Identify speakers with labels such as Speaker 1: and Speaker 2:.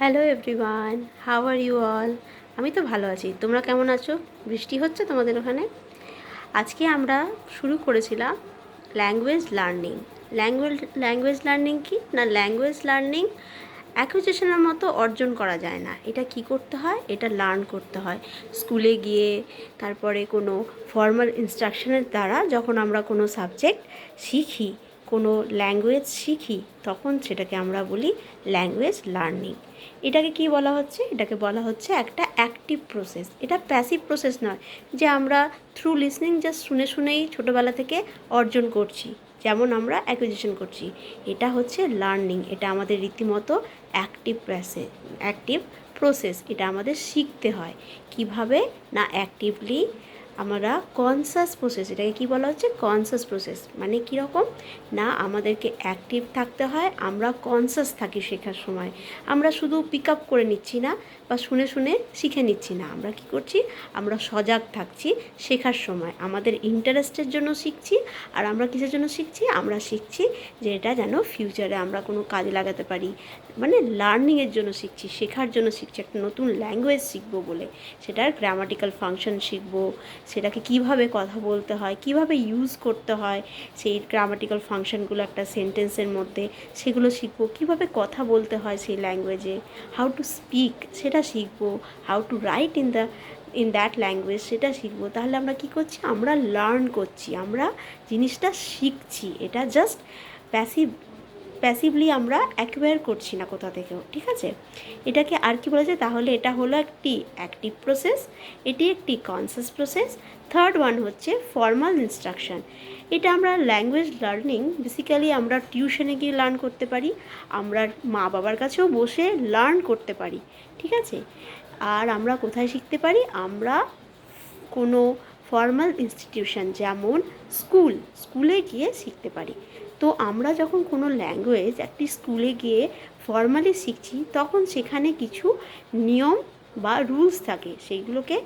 Speaker 1: Hello everyone, how are you all? আমি তো ভালো আছি। তোমরা কেমন আছো? বৃষ্টি হচ্ছে তোমাদের ওখানে? আজকে আমরা শুরু করেছিলাম ল্যাঙ্গুয়েজ লার্নিং। ল্যাঙ্গুয়েজ লার্নিং কি না, ল্যাঙ্গুয়েজ লার্নিং অ্যাকুইজিশনের মতো অর্জন করা যায় না। এটা কি করতে হয়? এটা লার্ন করতে হয় স্কুলে গিয়ে, তারপরে কোনো ফর্মাল ইনস্ট্রাকশনের দ্বারা। যখন আমরা কোনো সাবজেক্ট শিখি, কোনো ল্যাঙ্গুয়েজ শিখি, তখন সেটাকে আমরা বলি ল্যাঙ্গুয়েজ লার্নিং। এটাকে কি বলা হচ্ছে? এটাকে বলা হচ্ছে একটা অ্যাক্টিভ প্রসেস। এটা প্যাসিভ প্রসেস নয় যে আমরা থ্রু লিসনিং জাস্ট শুনে শুনেই ছোটোবেলা থেকে অর্জন করছি, যেমন আমরা অ্যাকুইজিশন করছি। এটা হচ্ছে লার্নিং। এটা আমাদের রীতিমতো অ্যাক্টিভ প্রসেস। এটা আমাদের শিখতে হয় কিভাবে না, অ্যাক্টিভলি আমরা কনসাস প্রসেস। এটাকে কী বলা হচ্ছে? Conscious process. মানে কীরকম না, আমাদেরকে অ্যাক্টিভ থাকতে হয়, আমরা কনসাস থাকি শেখার সময়। আমরা শুধু পিক আপ করে নিচ্ছি না বা শুনে শুনে শিখে নিচ্ছি না, আমরা কি করছি? আমরা সজাগ থাকছি শেখার সময়। আমাদের ইন্টারেস্টের জন্য শিখছি। আর আমরা কিসের জন্য শিখছি? আমরা শিখছি যে এটা যেন ফিউচারে আমরা কোনো কাজে লাগাতে পারি। মানে লার্নিংয়ের জন্য শিখছি, শেখার জন্য শিখছি, একটা নতুন ল্যাঙ্গুয়েজ শিখবো বলে। সেটার গ্রামাটিক্যাল ফাংশন শিখবো, সেটাকে কিভাবে কথা বলতে হয়, কিভাবে ইউজ করতে হয় সেই গ্রামাটিক্যাল ফাংশনগুলো একটা সেন্টেন্সের মধ্যে, সেগুলো শিখবো। কিভাবে কথা বলতে হয় সেই ল্যাঙ্গুয়েজে, হাউ টু স্পিক সেটা শিখবো, how to right in that language সেটা শিখবো। তাহলে আমরা কি করছি? আমরা লার্ন করছি, আমরা জিনিসটা শিখছি। এটা জাস্ট প্যাসিভলি আমরা অ্যাকোয়ার করছি না কোথা থেকেও, ঠিক আছে? এটাকে আর কি বলেছে তাহলে? এটা হলো একটি অ্যাক্টিভ প্রসেস, এটি একটি কনসাস প্রসেস। থার্ড ওয়ান হচ্ছে ফর্মাল ইনস্ট্রাকশন। এটা আমরা ল্যাঙ্গুয়েজ লার্নিং বেসিক্যালি আমরা টিউশনে গিয়ে লার্ন করতে পারি, আমরা মা বাবার কাছেও বসে লার্ন করতে পারি, ঠিক আছে? আর আমরা কোথায় শিখতে পারি? আমরা কোনো ফর্মাল ইনস্টিটিউশন যেমন স্কুলে গিয়ে শিখতে পারি। তো আমরা যখন কোনো ল্যাঙ্গুয়েজ একটি স্কুলে গিয়ে ফর্মালি শিখছি, তখন সেখানে কিছু নিয়ম বা রুলস থাকে, সেইগুলোকে